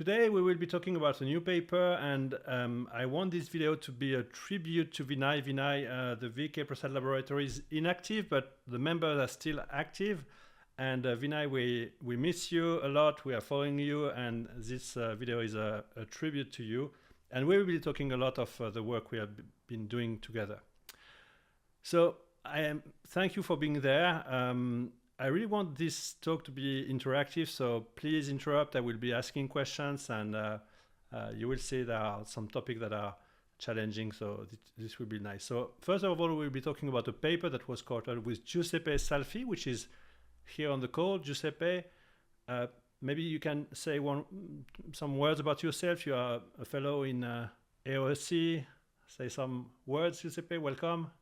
Today we will be talking about a new paper, and I want this video to be a tribute to Vinay. Vinay, the VKPrasadLab laboratory is inactive, but the members are still active. And Vinay, we miss you a lot. We are following you, and this video is a tribute to you. And we will be talking a lot of the work we have been doing together. So thank you for being there. I really want this talk to be interactive, so please interrupt. I will be asking questions, and you will see there are some topics that are challenging, so this will be nice. So first of all, we'll be talking about a paper that was co-authored with Giuseppe Salfi, which is here on the call. Giuseppe, maybe you can say some words about yourself. You are a fellow in AOSC. Say some words, Giuseppe. Welcome.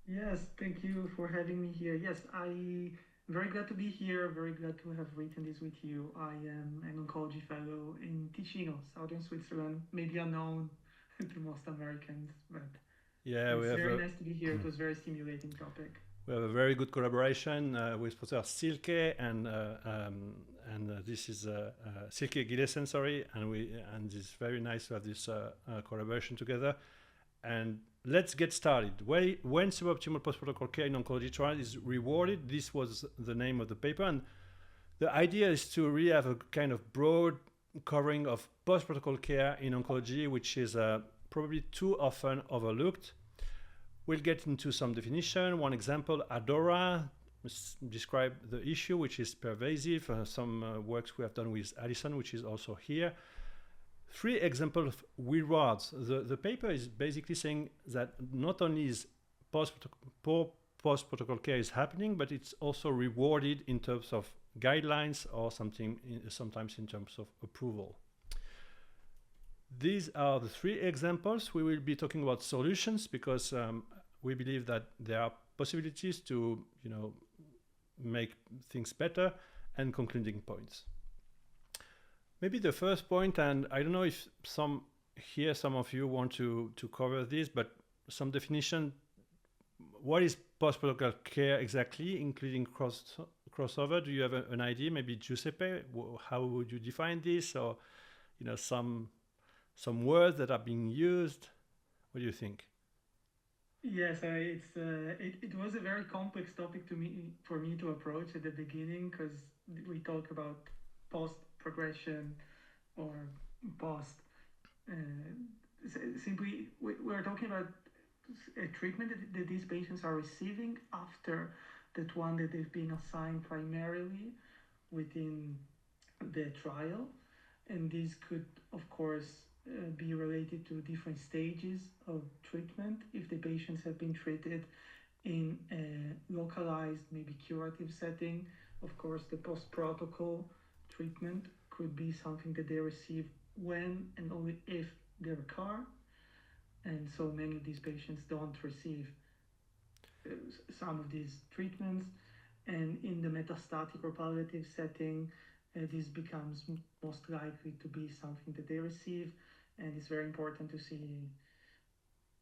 Yes, thank you for having me here. Yes, I'm very glad to be here, very glad to have written this with you. I am an oncology fellow in Ticino, southern Switzerland, maybe unknown to most Americans, but yeah, it's very nice to be here. It was a very stimulating topic. We have a very good collaboration with Professor Silke, and this is Silke Gillesen, sorry, and it's very nice to have this collaboration together. And let's get started. When suboptimal post-protocol care in oncology trial is rewarded, this was the name of the paper. And the idea is to really have a kind of broad covering of post-protocol care in oncology, which is probably too often overlooked. We'll get into some definition. One example, ADORA, describe the issue, which is pervasive. Some works we have done with Alison, which is also here. 3 examples of rewards. The paper is basically saying that not only is poor post-protocol care is happening, but it's also rewarded in terms of guidelines or sometimes in terms of approval. These are the 3 examples. We will be talking about solutions because we believe that there are possibilities to, make things better, and concluding points. Maybe the first point, and I don't know if some of you want to cover this, but some definition. What is post-protocol care exactly, including crossover? Do you have an idea? Maybe Giuseppe, how would you define this? Or, some words that are being used. What do you think? Yes, it was a very complex topic for me to approach at the beginning, because we talk about post-progression or post. Simply, we're talking about a treatment that these patients are receiving after that one that they've been assigned primarily within the trial. And this could, of course, be related to different stages of treatment. If the patients have been treated in a localized, maybe curative setting, of course, the post-protocol treatment could be something that they receive when and only if they recur. And so many of these patients don't receive some of these treatments. And in the metastatic or palliative setting, this becomes most likely to be something that they receive. And it's very important to see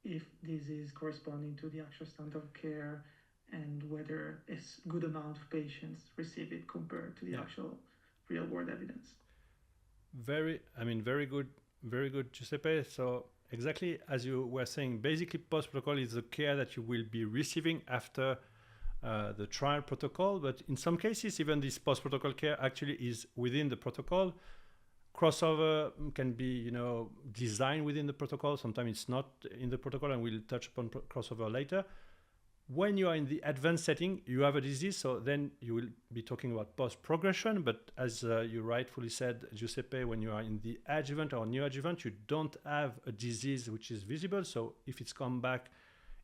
if this is corresponding to the actual standard of care and whether a good amount of patients receive it compared to the actual real world evidence. Very good, Giuseppe. So exactly as you were saying, basically post-protocol is the care that you will be receiving after the trial protocol, but in some cases, even this post-protocol care actually is within the protocol. Crossover can be, designed within the protocol. Sometimes it's not in the protocol, and we'll touch upon crossover later. When you are in the advanced setting, you have a disease, so then you will be talking about post-progression. But as you rightfully said, Giuseppe, when you are in the adjuvant or neoadjuvant, you don't have a disease which is visible. So if it's come back,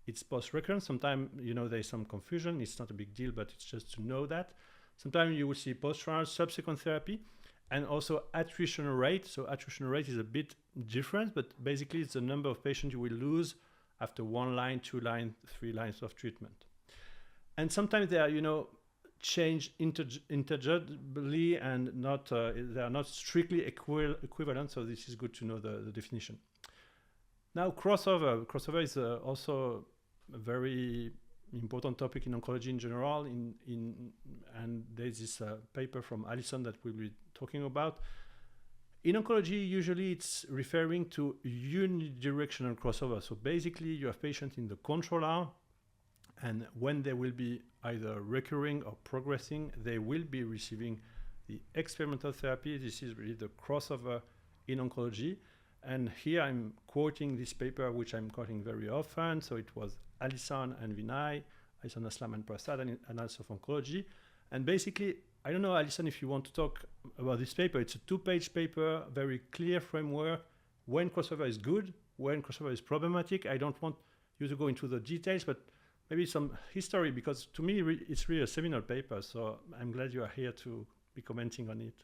it's post-recurrent. Sometimes, there's some confusion. It's not a big deal, but it's just to know that. Sometimes you will see post-trial subsequent therapy and also attrition rate. So attrition rate is a bit different, but basically it's the number of patients you will lose after 1 line, 2 lines, 3 lines of treatment. And sometimes they are, changed interchangeably and not they are not strictly equivalent. So this is good to know the definition. Now, crossover. Crossover is also a very important topic in oncology in general. And there's this paper from Alison that we'll be talking about. In oncology, usually it's referring to unidirectional crossover. So basically, you have patients in the control arm, and when they will be either recurring or progressing, they will be receiving the experimental therapy. This is really the crossover in oncology. And here I'm quoting this paper, which I'm quoting very often. So it was Alison and Vinay, Alison Aslam and Prasad, and Analysis of Oncology. And basically, I don't know, Alison, if you want to talk about this paper. It's a 2-page paper, very clear framework, when crossover is good, when crossover is problematic. I don't want you to go into the details, but maybe some history, because to me, it's really a seminal paper. So I'm glad you are here to be commenting on it.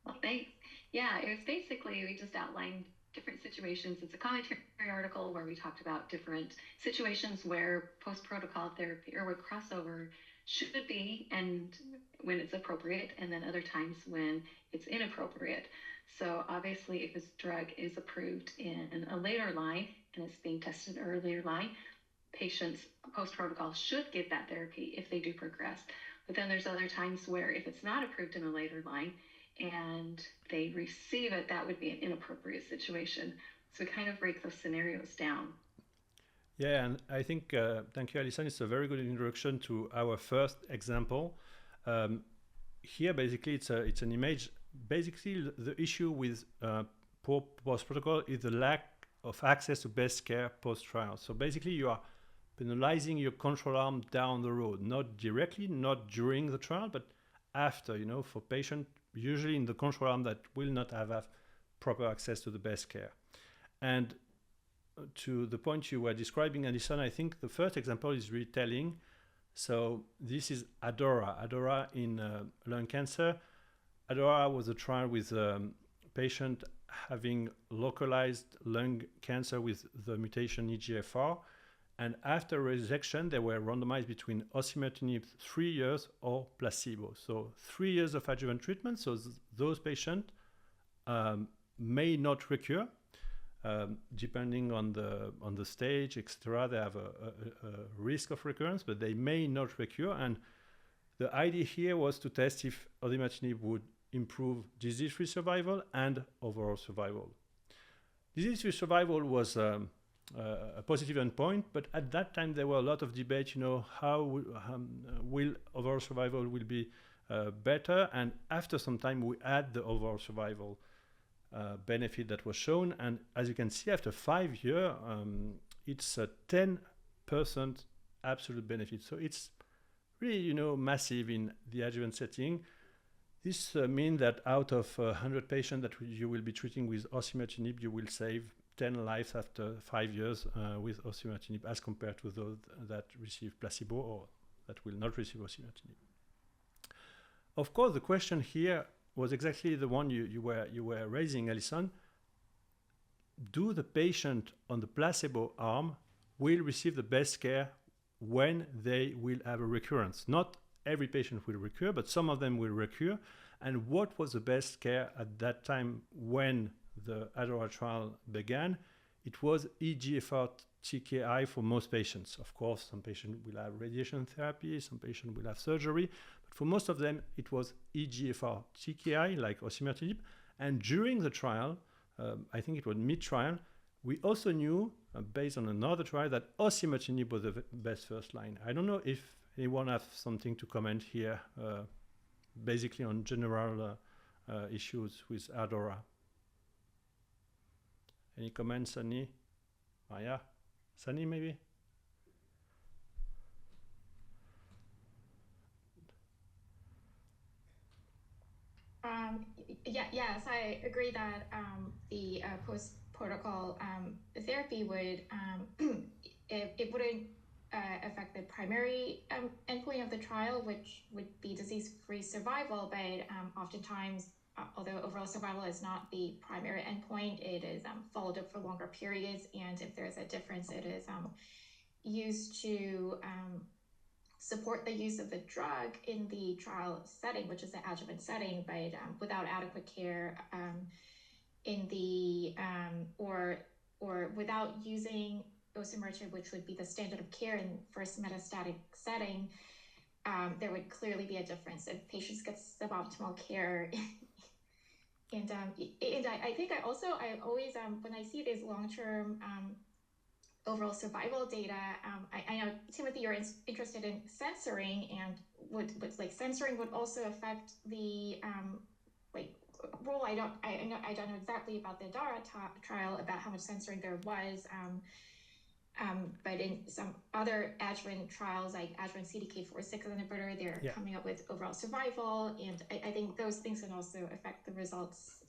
Well, thanks. Yeah, it was basically, we just outlined different situations. It's a commentary article where we talked about different situations where post-protocol therapy or where crossover should be and when it's appropriate, and then other times when it's inappropriate. So obviously, if this drug is approved in a later line and it's being tested earlier line, patients post-protocol should get that therapy if they do progress. But then there's other times where if it's not approved in a later line and they receive it, that would be an inappropriate situation. So we kind of break those scenarios down. Yeah, and I think, thank you, Alison. It's a very good introduction to our first example. Here, basically, it's an image. Basically, the issue with poor post-protocol is the lack of access to best care post-trial. So basically, you are penalizing your control arm down the road, not directly, not during the trial, but after, for patients usually in the control arm that will not have proper access to the best care. And to the point you were describing, Alison, I think the first example is really telling. So this is ADORA. ADORA in lung cancer. ADORA was a trial with a patient having localized lung cancer with the mutation EGFR. And after resection, they were randomized between osimertinib 3 years or placebo. So 3 years of adjuvant treatment. So those patients may not recur. Depending on the stage, etc., they have a risk of recurrence, but they may not recur. And the idea here was to test if osimertinib would improve disease-free survival and overall survival. Disease-free survival was a positive endpoint, but at that time there were a lot of debate. How will overall survival will be better? And after some time, we add the overall survival benefit that was shown, and as you can see, after 5 years, it's a 10% absolute benefit. So it's really, massive in the adjuvant setting. This means that out of 100 patients that you will be treating with osimertinib, you will save 10 lives after 5 years with osimertinib, as compared to those that receive placebo or that will not receive osimertinib. Of course, the question here was exactly the one you were raising, Alison. Do the patient on the placebo arm will receive the best care when they will have a recurrence? Not every patient will recur, but some of them will recur. And what was the best care at that time when the ADORA trial began? It was EGFR TKI for most patients. Of course, some patients will have radiation therapy, some patients will have surgery, but for most of them, it was EGFR TKI, like osimertinib. And during the trial, I think it was mid-trial, we also knew, based on another trial, that osimertinib was the best first line. I don't know if anyone has something to comment here, basically on general issues with ADORA. Any comments, Sunny? Maya? Sunny, maybe? Yes, I agree that the post-protocol therapy would it wouldn't affect the primary endpoint of the trial, which would be disease-free survival, but oftentimes, although overall survival is not the primary endpoint, it is followed up for longer periods, and if there's a difference, it is used to support the use of the drug in the trial setting, which is the adjuvant setting, but without adequate care in the or without using osimertinib, which would be the standard of care in first metastatic setting, there would clearly be a difference. If patients get suboptimal care And I think I always, when I see these long-term overall survival data, I know, Timothy, you're interested in censoring, and would like censoring would also affect the like role. I don't know exactly about the DARA trial about how much censoring there was. But in some other adjuvant trials, like adjuvant CDK4/6 inhibitor, they're coming up with overall survival, and I think those things can also affect the results.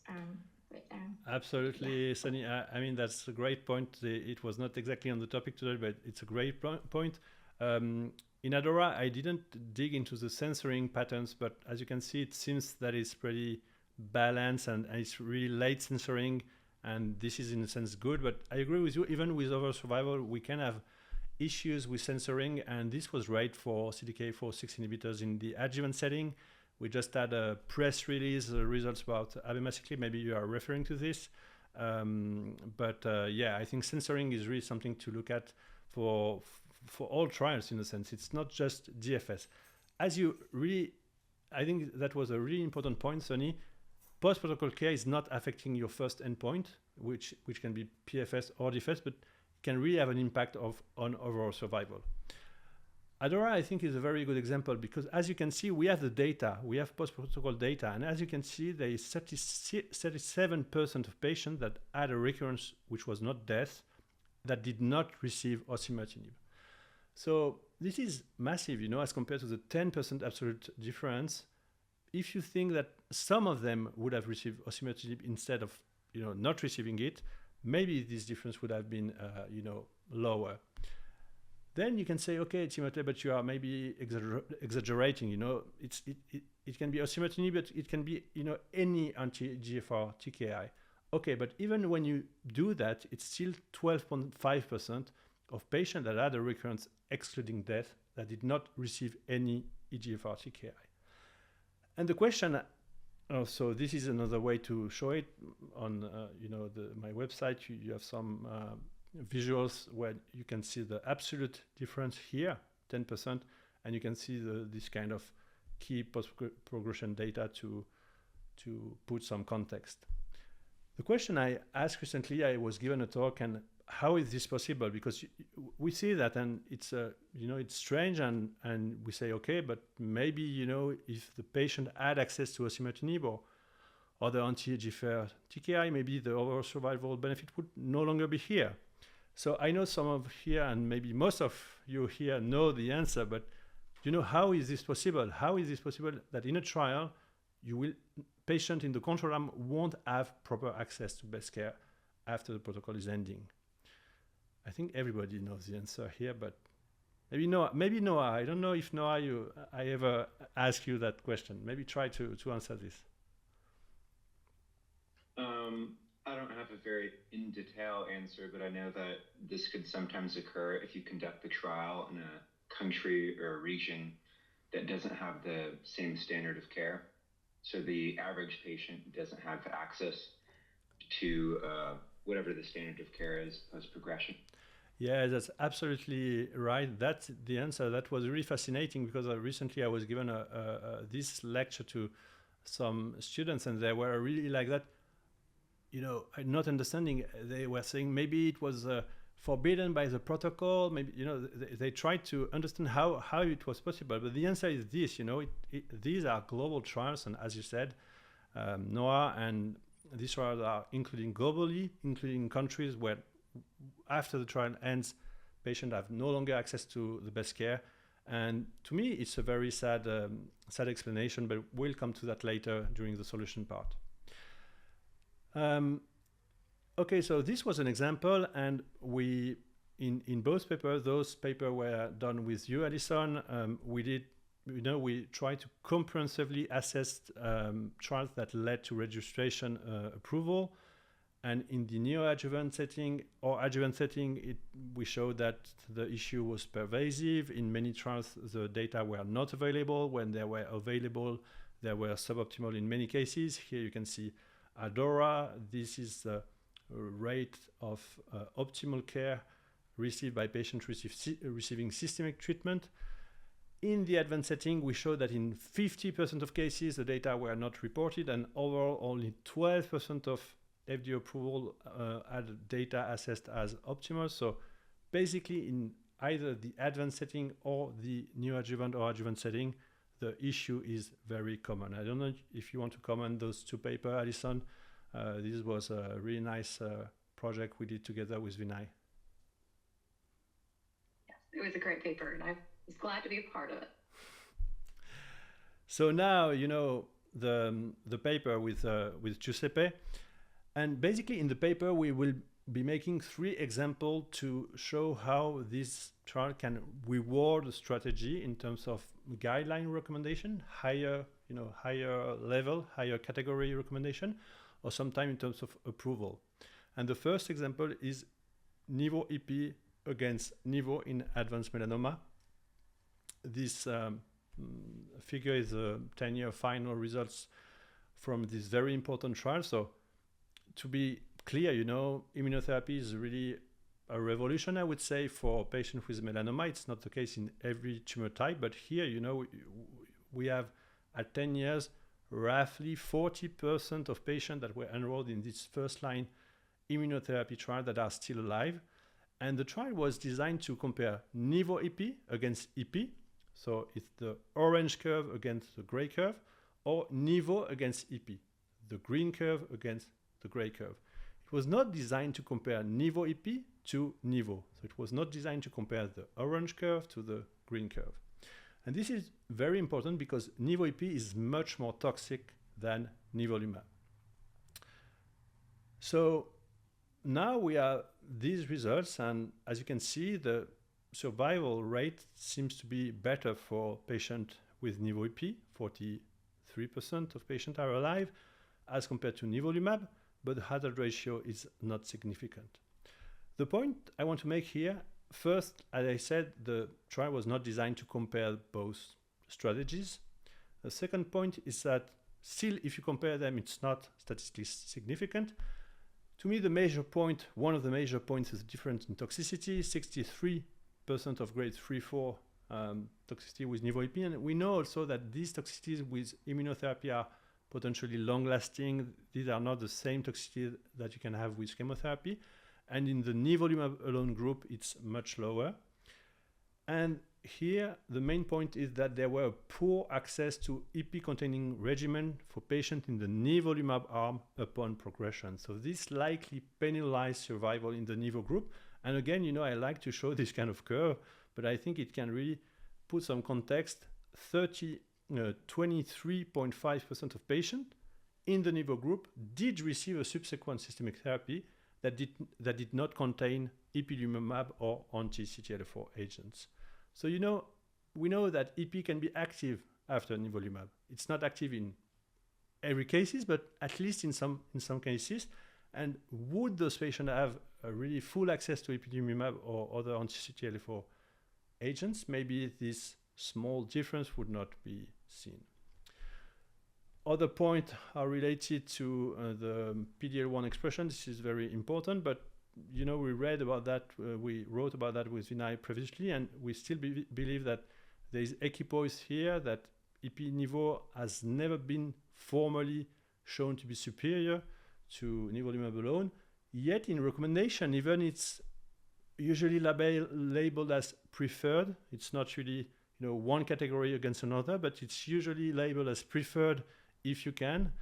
Absolutely, Sunny. I mean, that's a great point. It was not exactly on the topic today, but it's a great point. In ADORA, I didn't dig into the censoring patterns, but as you can see, it seems that it's pretty balanced, and it's really late censoring. And this is in a sense good, but I agree with you, even with overall survival, we can have issues with censoring, and this was right for CDK4/6 inhibitors in the adjuvant setting. We just had a press release results about abemaciclib, maybe you are referring to this. Yeah, I think censoring is really something to look at for all trials in a sense. It's not just DFS. As you really, I think that was a really important point, Sonny. Post-protocol care is not affecting your first endpoint, which can be PFS or DFS, but can really have an impact on overall survival. ADORA, I think, is a very good example because, as you can see, we have the data, we have post-protocol data, and as you can see, there is 37% of patients that had a recurrence, which was not death, that did not receive osimertinib. So this is massive, as compared to the 10% absolute difference. If you think that some of them would have received osimertinib instead of, not receiving it, maybe this difference would have been, lower. Then you can say, okay, Timothée, but you are maybe exaggerating. It can be osimertinib, but it can be, any anti-EGFR TKI. Okay, but even when you do that, it's still 12.5% of patients that had a recurrence, excluding death, that did not receive any EGFR TKI. And the question, so this is another way to show it on, my website. You have some visuals where you can see the absolute difference here, 10%, and you can see this kind of key post-progression data to put some context. The question I asked recently, I was given a talk, and how is this possible? Because we see that, and it's it's strange, and we say, okay, but maybe if the patient had access to osimertinib or other anti-EGFR TKI, maybe the overall survival benefit would no longer be here. So I know some of here, and maybe most of you here know the answer, but how is this possible? How is this possible that in a trial, patient in the control arm won't have proper access to best care after the protocol is ending? I think everybody knows the answer here, but maybe Noah. I don't know if Noah, I ever asked you that question. Maybe try to answer this. I don't have a very in-detail answer, but I know that this could sometimes occur if you conduct the trial in a country or a region that doesn't have the same standard of care. So the average patient doesn't have access to whatever the standard of care is post-progression. Yeah, that's absolutely right. That's the answer. That was really fascinating because recently I was given this lecture to some students, and they were really like that. Not understanding. They were saying maybe it was forbidden by the protocol. Maybe they tried to understand how it was possible. But the answer is this. These are global trials, and as you said, Noah, and these trials are including globally, including countries where after the trial ends, patients have no longer access to the best care. And to me, it's a very sad explanation, but we'll come to that later during the solution part. Okay, so this was an example, and we, in both papers, those papers were done with you, Alison. We tried to comprehensively assess trials that led to registration approval. And in the neoadjuvant setting or adjuvant setting, we showed that the issue was pervasive. In many trials, the data were not available. When they were available, they were suboptimal in many cases. Here you can see ADORA. This is the rate of optimal care received by patients receiving systemic treatment. in the advanced setting, we showed that in 50% of cases, the data were not reported, and overall only 12% of FDA approval had data assessed as optimal. So basically in either the advanced setting or the neoadjuvant or adjuvant setting, the issue is very common. I don't know if you want to comment those two papers, Alison. This was a really nice project we did together with Vinay. Yes, it was a great paper, and I was glad to be a part of it. So now you know the paper with Giuseppe, and basically in the paper we will be making 3 examples to show how this trial can reward a strategy in terms of guideline recommendation, higher level, higher category recommendation, or sometimes in terms of approval. And the first example is Nivo EP against Nivo in advanced melanoma. This figure is the 10-year final results from this very important trial. So to be clear, immunotherapy is really a revolution, I would say, for patients with melanoma. It's not the case in every tumor type, but here, we have at 10 years, roughly 40% of patients that were enrolled in this first-line immunotherapy trial that are still alive. And the trial was designed to compare Nivo EP against EP. So it's the orange curve against the gray curve, or Nivo against EP, the green curve against the gray curve. It was not designed to compare Nivo EP to Nivo. So it was not designed to compare the orange curve to the green curve. And this is very important because Nivo EP is much more toxic than nivolumab. So now we have these results, and as you can see, the survival rate seems to be better for patients with Nivo EP. 43% of patients are alive as compared to nivolumab, but the hazard ratio is not significant. The point I want to make here, first, as I said, the trial was not designed to compare both strategies. The second point is that still, if you compare them, it's not statistically significant. To me, one of the major points is the difference in toxicity. 63% of grade 3-4 toxicity with Nivo EP, and we know also that these toxicities with immunotherapy are potentially long-lasting. These are not the same toxicity that you can have with chemotherapy. And in the nivolumab alone group, it's much lower. And here, the main point is that there were poor access to EP-containing regimen for patients in the nivolumab arm upon progression. So this likely penalized survival in the Nivo group. And again, I like to show this kind of curve, but I think it can really put some context. 23.5% of patients in the Nivo group did receive a subsequent systemic therapy that did not contain ipilimumab or anti-CTLA-4 agents. So we know that EP can be active after nivolumab. It's not active in every cases, but at least in some cases. And would those patients have a really full access to ipilimumab or other anti-CTLA-4 agents? Maybe this small difference would not be seen. Other points are related to the PD-L1 expression. This is very important, but we read about that, we wrote about that with Vinay previously, and we still believe that there is equipoise here, that Ipi-Nivo has never been formally shown to be superior to nivolumab alone. Yet in recommendation, even it's usually labeled as preferred. It's not really one category against another, but it's usually labeled as preferred if you can.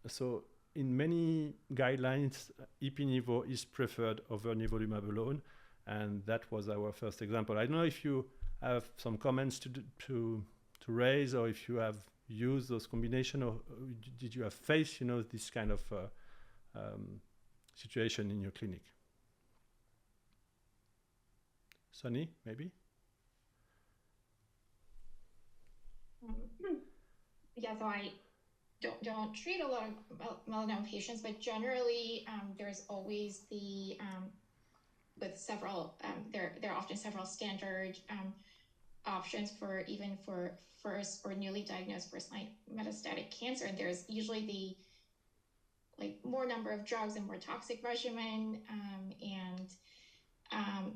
So in many guidelines, Ipi-Nivo is preferred over nivolumab alone, and that was our first example. I don't know if you have some comments to raise, or if you have used those combinations, or did you have faced this kind of situation in your clinic? Sunny, maybe? Yeah, so I don't treat a lot of melanoma patients, but generally there's always with several, there are often several standard options for first or newly diagnosed first-line metastatic cancer. And there's usually more number of drugs and more toxic regimen. And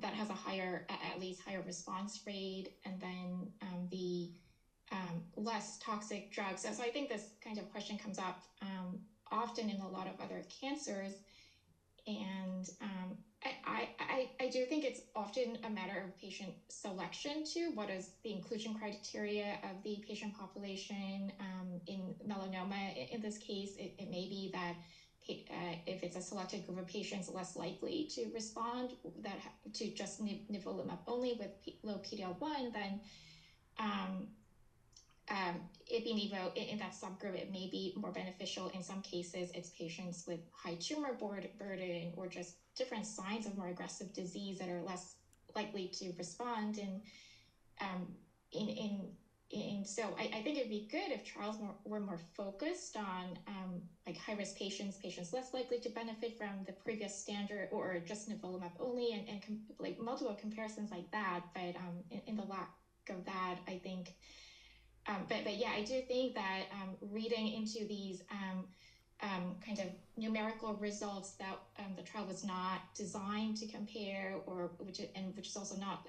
that has a higher, at least higher response rate, and then the less toxic drugs. So I think this kind of question comes up often in a lot of other cancers. And I do think it's often a matter of patient selection too. What is the inclusion criteria of the patient population? In melanoma, in this case, it may be that if it's a selected group of patients less likely to respond to just nivolumab only with low PD-L1, then ipi-nivo in that subgroup, it may be more beneficial. In some cases, it's patients with high tumor burden or just different signs of more aggressive disease that are less likely to respond. So I think it'd be good if trials were more focused on like high-risk patients less likely to benefit from the previous standard, or just nivolumab only, and like multiple comparisons like that. But in the lack of that, I think. But yeah, I do think that reading into these kind of numerical results that the trial was not designed to compare, or which is also not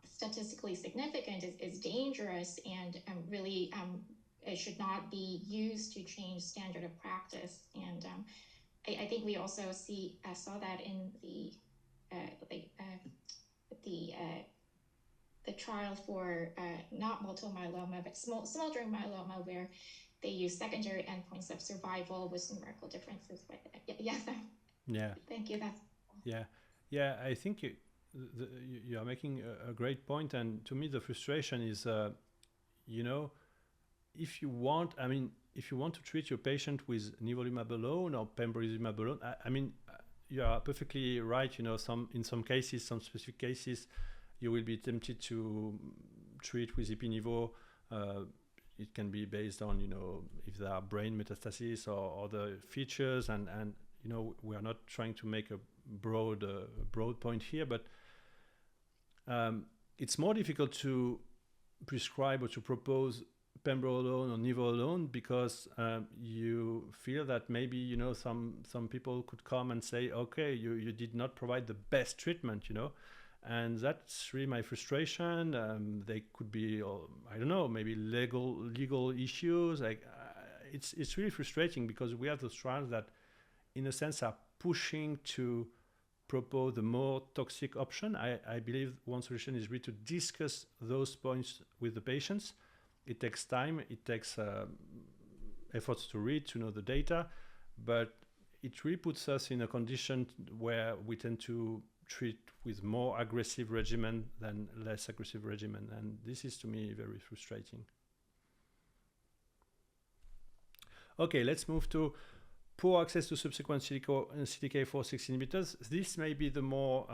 statistically significant, is dangerous, and really it should not be used to change standard of practice. And I think we also saw that in the trial for not multiple myeloma, but smoldering myeloma, where they use secondary endpoints of survival with numerical differences. But Yeah. Thank you. Yeah. I think you are making a great point, and to me the frustration is, if you want to treat your patient with nivolumab alone or pembrolizumab alone, you are perfectly right. In some cases, some specific cases, you will be tempted to treat with ipi-nivo. It can be based on, if there are brain metastases or other features, and we are not trying to make a broad point here, but it's more difficult to prescribe or to propose pembro alone or nivo alone, because you feel that maybe some people could come and say, okay, you did not provide the best treatment, and that's really my frustration. They could be, I don't know, maybe legal issues. Like it's really frustrating, because we have those trials that, in a sense, are pushing to propose the more toxic option. I believe one solution is really to discuss those points with the patients. It takes time. It takes efforts to read, to know the data, but it really puts us in a condition where we tend to treat with more aggressive regimen than less aggressive regimen, and this is, to me, very frustrating. Okay, let's move to poor access to subsequent CDK4/6 inhibitors. This may be the more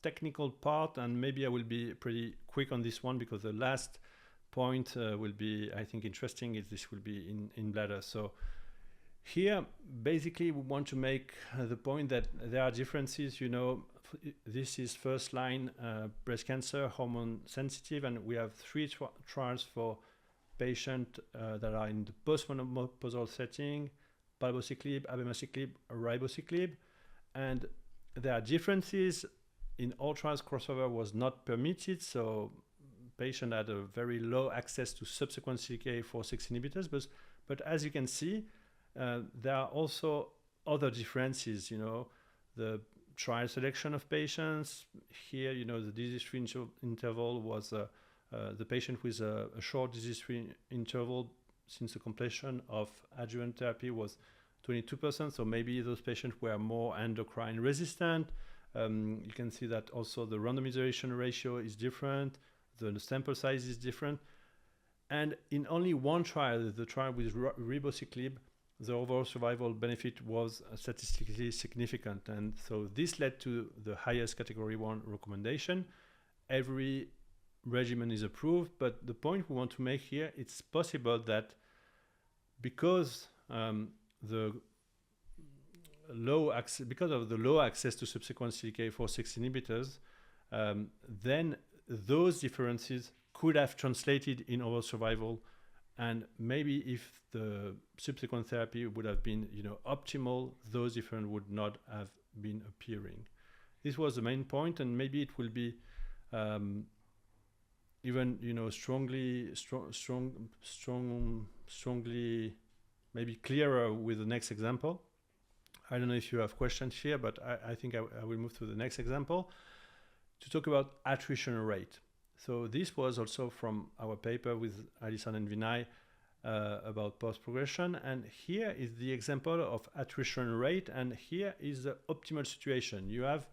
technical part, and maybe I will be pretty quick on this one, because the last point will be, I think, interesting. This will be in bladder. So here, basically, we want to make the point that there are differences. This is first-line breast cancer, hormone sensitive, and we have 3 trials for patients that are in the postmenopausal setting: palbociclib, abemaciclib, ribociclib, and there are differences. In all trials, crossover was not permitted, so patient had a very low access to subsequent CDK4/6 inhibitors. But as you can see, there are also other differences. The trial selection of patients here. The disease-free interval was the patient with a short disease-free interval since the completion of adjuvant therapy was 22%. So maybe those patients were more endocrine resistant. You can see that also the randomization ratio is different. The sample size is different. And in only one trial, the trial with ribociclib, the overall survival benefit was statistically significant. And so this led to the highest category 1 recommendation. Every regimen is approved, but the point we want to make here, it's possible that because of the low access to subsequent CDK4/6 inhibitors, then those differences could have translated in overall survival. And maybe if the subsequent therapy would have been, optimal, those differences would not have been appearing. this was the main point, and maybe it will be even strongly maybe clearer with the next example. I don't know if you have questions here, but I think I will move to the next example to talk about attrition rate. So this was also from our paper with Alison and Vinay about post-progression. And here is the example of attrition rate. And here is the optimal situation. You have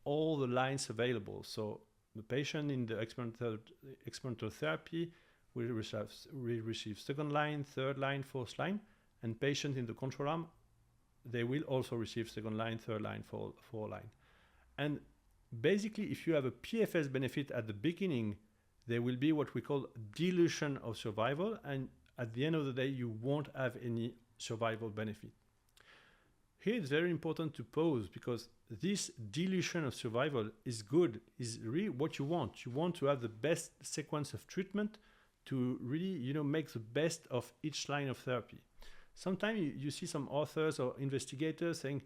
all the lines available. So the patient in the experimental therapy will receive second line, third line, fourth line. And patient in the control arm, they will also receive second line, third line, fourth line. And basically, if you have a PFS benefit at the beginning, there will be what we call dilution of survival. And at the end of the day, you won't have any survival benefit. Here it's very important to pause, because this dilution of survival is good, is really what you want. You want to have the best sequence of treatment to really, make the best of each line of therapy. Sometimes you see some authors or investigators saying,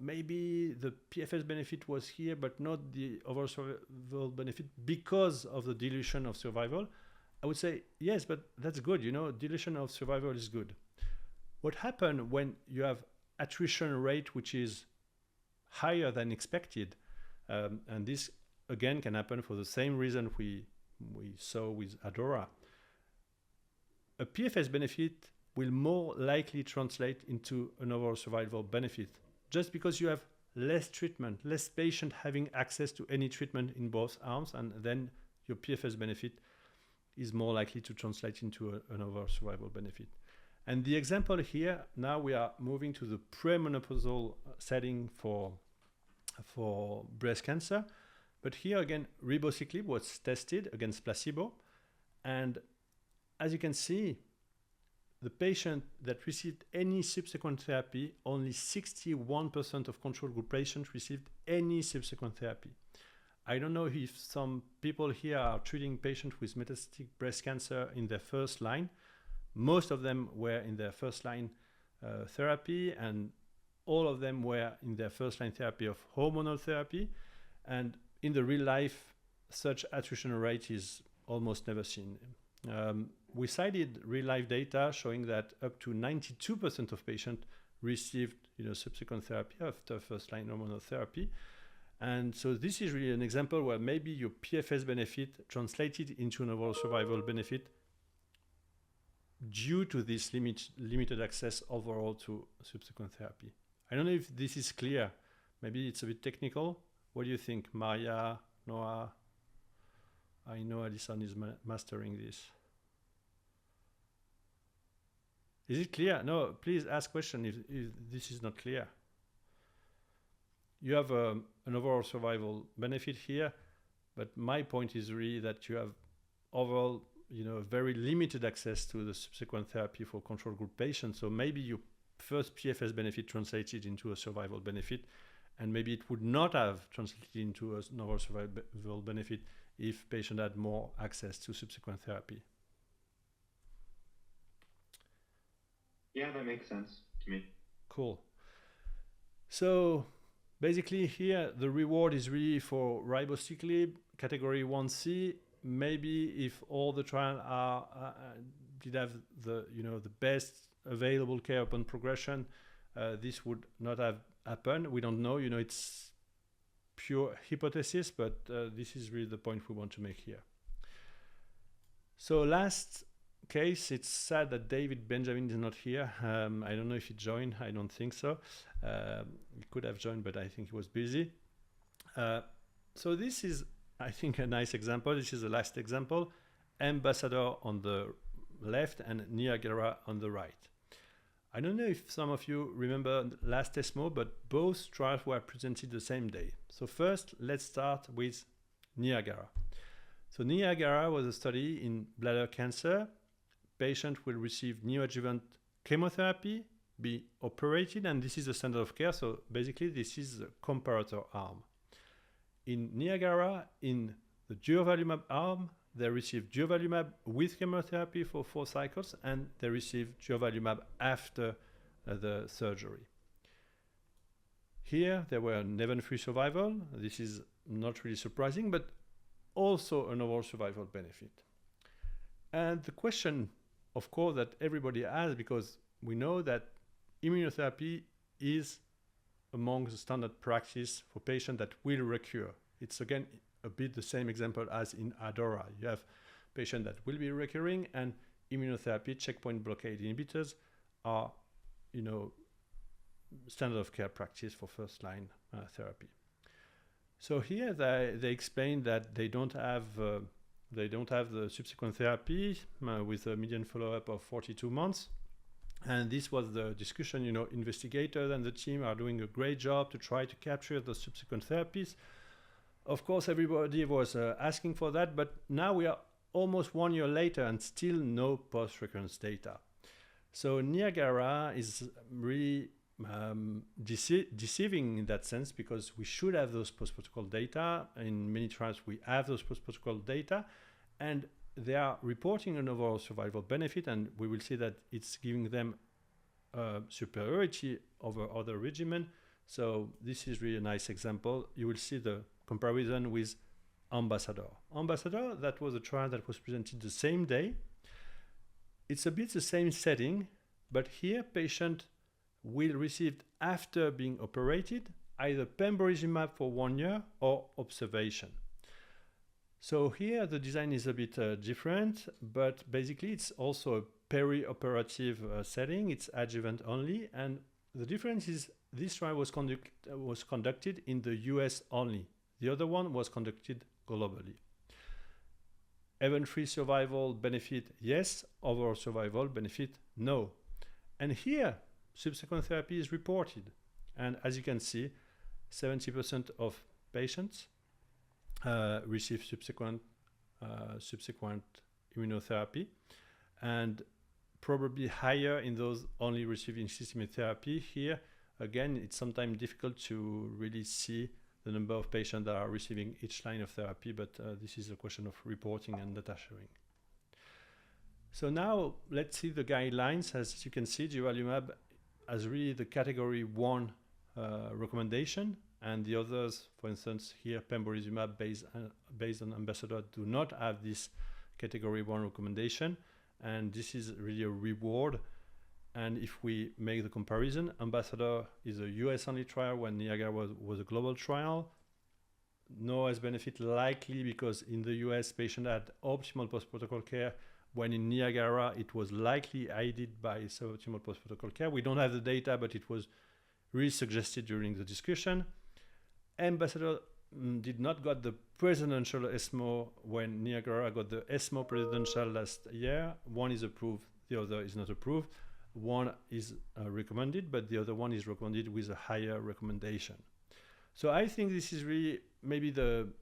maybe the PFS benefit was here, but not the overall survival benefit because of the dilution of survival. I would say, yes, but that's good. Dilution of survival is good. What happens when you have attrition rate, which is higher than expected, and this again can happen for the same reason we saw with ADAURA. A PFS benefit will more likely translate into an overall survival benefit, just because you have less treatment, less patient having access to any treatment in both arms, and then your PFS benefit is more likely to translate into an overall survival benefit. And the example here, now we are moving to the premenopausal setting for breast cancer. But here again, ribociclib was tested against placebo. And as you can see, the patient that received any subsequent therapy, only 61% of control group patients received any subsequent therapy. I don't know if some people here are treating patients with metastatic breast cancer in their first line. Most of them were in their first line therapy, and all of them were in their first line therapy of hormonal therapy. And in the real life, such attrition rate is almost never seen. We cited real life data showing that up to 92% of patients received subsequent therapy after first line hormonal therapy. And so this is really an example where maybe your PFS benefit translated into an overall survival benefit due to this limited access overall to subsequent therapy. I don't know if this is clear. Maybe it's a bit technical. What do you think, Maria, Noah? I know Alison is mastering this. Is it clear? No, please ask question if this is not clear. You have an overall survival benefit here, but my point is really that you have overall, very limited access to the subsequent therapy for control group patients. So maybe your first PFS benefit translated into a survival benefit, and maybe it would not have translated into an overall survival benefit if patient had more access to subsequent therapy. Yeah, that makes sense to me. Cool. So basically here, the reward is really for ribociclib, category 1C. Maybe if all the trials did have the best available care upon progression, this would not have happened. We don't know. It's pure hypothesis, but this is really the point we want to make here. So last case, it's sad that David Benjamin is not here. I don't know if he joined. I don't think so. He could have joined, but I think he was busy. So this is, I think, a nice example. This is the last example. Ambassador on the left and Niagara on the right. I don't know if some of you remember last ESMO, but both trials were presented the same day. So first, let's start with Niagara. So Niagara was a study in bladder cancer. Patient will receive neoadjuvant chemotherapy, be operated, and this is the standard of care. So basically, this is the comparator arm. In Niagara, in the durvalumab arm, they received durvalumab with chemotherapy for 4 cycles, and they received durvalumab after the surgery. Here, there were an event-free survival. This is not really surprising, but also an overall survival benefit. And the question, of course, that everybody has, because we know that immunotherapy is among the standard practice for patients that will recur. It's again a bit the same example as in ADAURA. You have patients that will be recurring, and immunotherapy, checkpoint blockade inhibitors are, standard of care practice for first-line therapy. So here they explain that they don't have the subsequent therapy with a median follow-up of 42 months. And this was the discussion, investigators and the team are doing a great job to try to capture the subsequent therapies. Of course, everybody was asking for that, but now we are almost 1 year later and still no post-recurrence data. So Niagara is really deceiving in that sense, because we should have those post-protocol data. In many trials, we have those post-protocol data, and they are reporting an overall survival benefit, and we will see that it's giving them superiority over other regimen. So this is really a nice example. You will see the comparison with Ambassador. Ambassador, that was a trial that was presented the same day. It's a bit the same setting, but here patient will receive, after being operated, either pembrolizumab for 1 year or observation. So here the design is a bit different, but basically it's also a peri-operative setting. It's adjuvant only, and the difference is this trial was conducted in the US only. The other one was conducted globally. Event-free survival benefit, yes. Overall survival benefit, no. And here, subsequent therapy is reported. And as you can see, 70% of patients receive subsequent immunotherapy, and probably higher in those only receiving systemic therapy. Here, again, it's sometimes difficult to really see the number of patients that are receiving each line of therapy, but this is a question of reporting and data sharing. So now let's see the guidelines. As you can see, durvalumab has really the category 1 recommendation, and the others, for instance, here pembrolizumab based on Ambassador, do not have this category 1 recommendation, and this is really a reward. And if we make the comparison, Ambassador is a US only trial when Niagara was a global trial. No OS benefit likely because in the US patient had optimal post-protocol care, when in Niagara it was likely aided by suboptimal post-protocol care. We don't have the data, but it was really suggested during the discussion. Ambassador did not got the presidential ESMO when Niagara got the ESMO presidential last year. One is approved, the other is not approved. One is recommended, but the other one is recommended with a higher recommendation. So I think this is really maybe the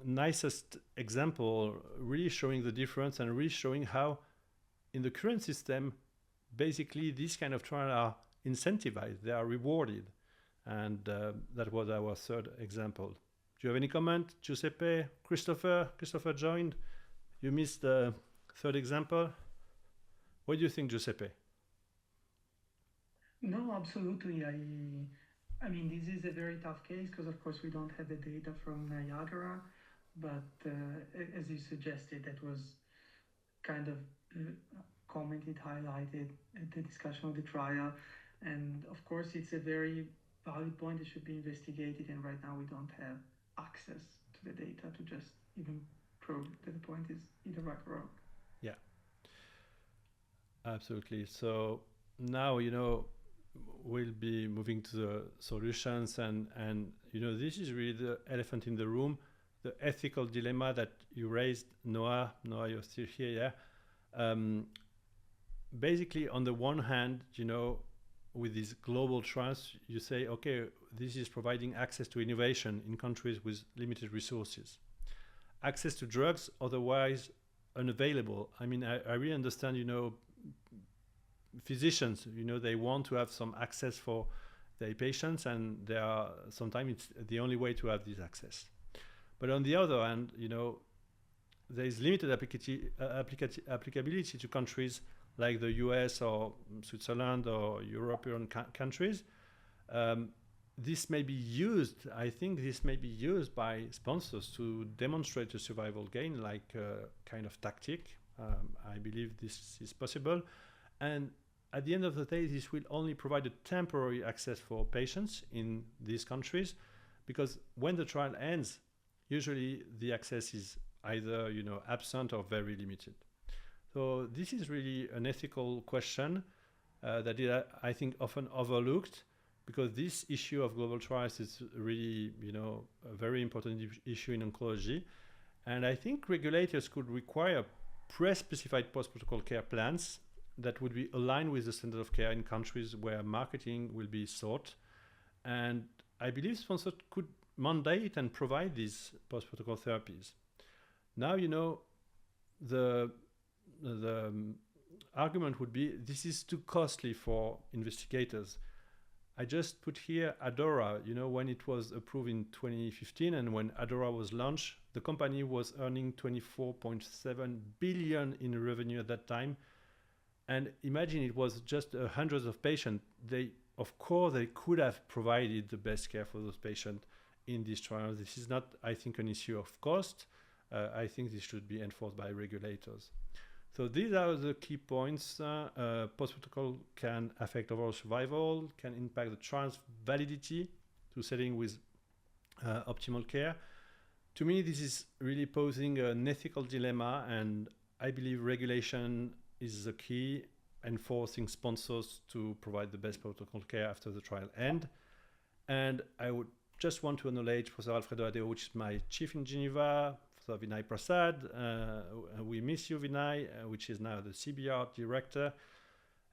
nicest example, really showing the difference and really showing how in the current system, basically these kind of trials are incentivized, they are rewarded. And that was our third example. Do you have any comment, Giuseppe? Christopher joined. You missed the third example. What do you think, Giuseppe? No, absolutely. I mean, this is a very tough case because, of course, we don't have the data from Niagara, but as you suggested, that was kind of commented, highlighted at the discussion of the trial. And of course, it's a very valid point that should be investigated. And right now, we don't have access to the data to just even prove that the point is either right or wrong. Yeah, absolutely. So now, we'll be moving to the solutions, and this is really the elephant in the room, the ethical dilemma that you raised, Noah, you're still here, yeah. Basically, on the one hand, with these global trials, you say, okay, this is providing access to innovation in countries with limited resources, access to drugs otherwise unavailable. I mean, I really understand, physicians, they want to have some access for their patients, and sometimes it's the only way to have this access. But on the other hand, there is limited applicability to countries like the US or Switzerland or European countries. this may be used, I think this may be used by sponsors to demonstrate a survival gain, like a kind of tactic. I believe this is possible. And at the end of the day, this will only provide a temporary access for patients in these countries, because when the trial ends, usually the access is either absent or very limited. So this is really an ethical question that is, I think, often overlooked, because this issue of global trials is really, a very important issue in oncology. And I think regulators could require pre-specified post-protocol care plans that would be aligned with the standard of care in countries where marketing will be sought. And I believe sponsors could mandate and provide these post-protocol therapies. Now, the argument would be this is too costly for investigators. I just put here Adora. When it was approved in 2015 and when Adora was launched, the company was earning 24.7 billion in revenue at that time. And imagine it was just hundreds of patients. Of course, they could have provided the best care for those patients in these trials. This is not, I think, an issue of cost. I think this should be enforced by regulators. So these are the key points. Post-protocol can affect overall survival, can impact the trial's validity to setting with optimal care. To me, this is really posing an ethical dilemma, and I believe regulation is the key, enforcing sponsors to provide the best protocol care after the trial end. And I would just want to acknowledge Professor Alfredo Adeo, which is my chief in Geneva, Professor Vinay Prasad. We miss you, Vinay, which is now the CBR director.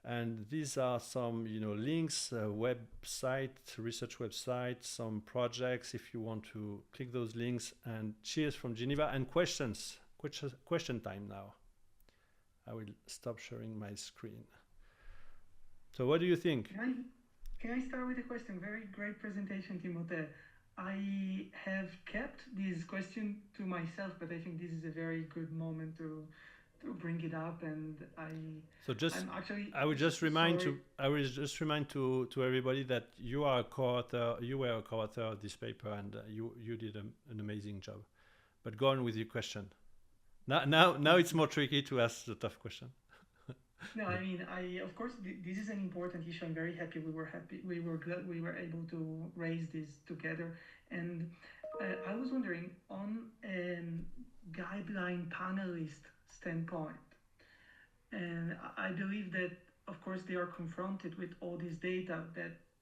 And these are some, links, website, research website, some projects if you want to click those links. And cheers from Geneva. And questions, question time now. I will stop sharing my screen. So what do you think? Can I start with a question? Very great presentation, Timothée. I have kept this question to myself, but I think this is a very good moment to bring it up, and I will just remind to everybody that you are a co-author. You were a co-author of this paper, and you did an amazing job. But go on with your question. Now it's more tricky to ask the tough question. No, I mean, of course, this is an important issue. I'm very happy. We were glad we were able to raise this together. And I was wondering, on a guideline panelist standpoint, and I believe that, of course, they are confronted with all this data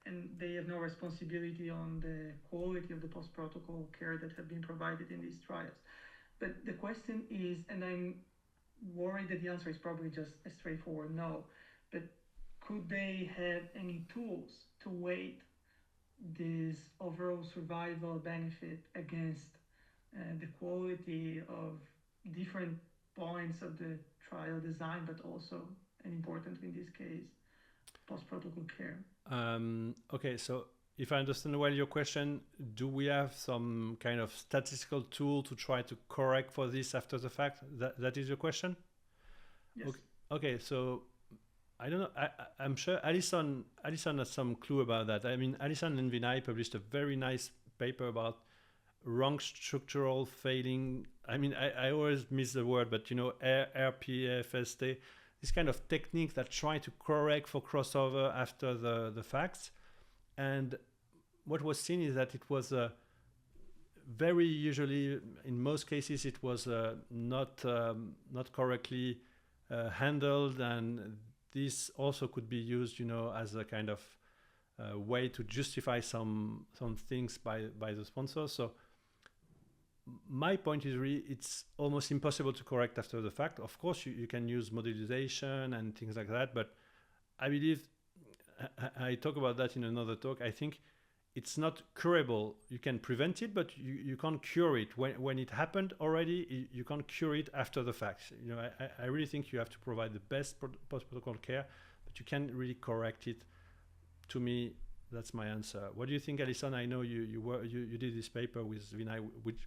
and they have no responsibility on the quality of the post-protocol care that have been provided in these trials. But the question is, and I'm worried that the answer is probably just a straightforward no, but could they have any tools to weight this overall survival benefit against the quality of different points of the trial design, but also, and importantly in this case, post-protocol care? Okay, so if I understand well your question, do we have some kind of statistical tool to try to correct for this after the fact? That is your question? Yes. Okay, so I don't know. I'm sure Alison has some clue about that. I mean, Alison and Vinay published a very nice paper about wrong structural failing. I mean, I always miss the word, but RPFST, this kind of technique that try to correct for crossover after the facts. And what was seen is that it was very usually, in most cases, it was not correctly handled, and this also could be used, as a kind of way to justify some things by the sponsor. So my point is really, it's almost impossible to correct after the fact. Of course, you can use modelization and things like that, but I believe, I talk about that in another talk, I think it's not curable. You can prevent it, but you can't cure it. When it happened already, you can't cure it after the fact. I really think you have to provide the best post-protocol care, but you can't really correct it. To me, that's my answer. What do you think, Alison? I know you did this paper with Vinay,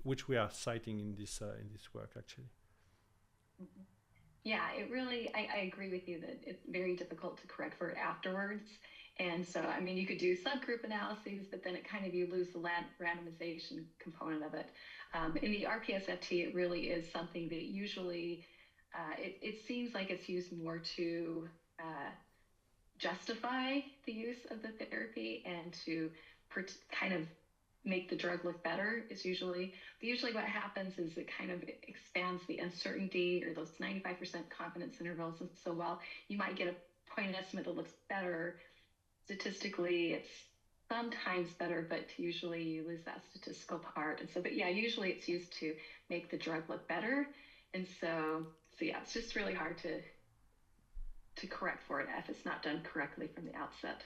which we are citing in this work, actually. Yeah, it really, I agree with you that it's very difficult to correct for it afterwards. And so, I mean, you could do subgroup analyses, but then you lose the randomization component of it. In the RPSFT, it really is something that usually, it seems like it's used more to justify the use of the therapy and to kind of make the drug look better is usually what happens is it kind of expands the uncertainty or those 95% confidence intervals. And so while you might get a point estimate that looks better, statistically it's sometimes better, but usually you lose that statistical part. And so, but yeah, usually it's used to make the drug look better. And so yeah, it's just really hard to correct for it if it's not done correctly from the outset.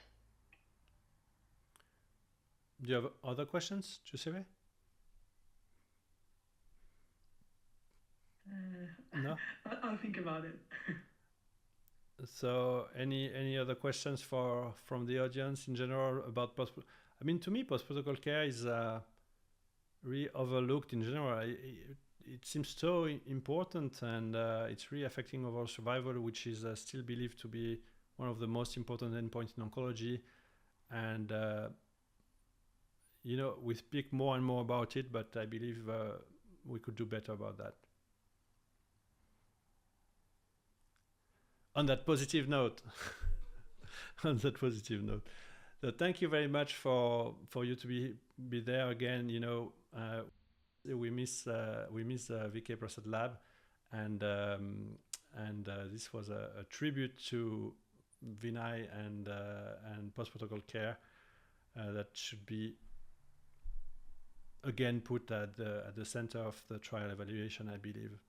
Do you have other questions, Giuseppe? No? I'll think about it. So any other questions from the audience in general about I mean, to me, post-protocol care is really overlooked in general. It seems so important, and it's really affecting overall survival, which is still believed to be one of the most important endpoints in oncology. And you know, we speak more and more about it, but I believe we could do better about that. On that positive note, on that positive note, so thank you very much for you to be there again. You know, we miss VKPrasadLab, and this was a tribute to Vinay and post-protocol care that should be again put at the center of the trial evaluation, I believe.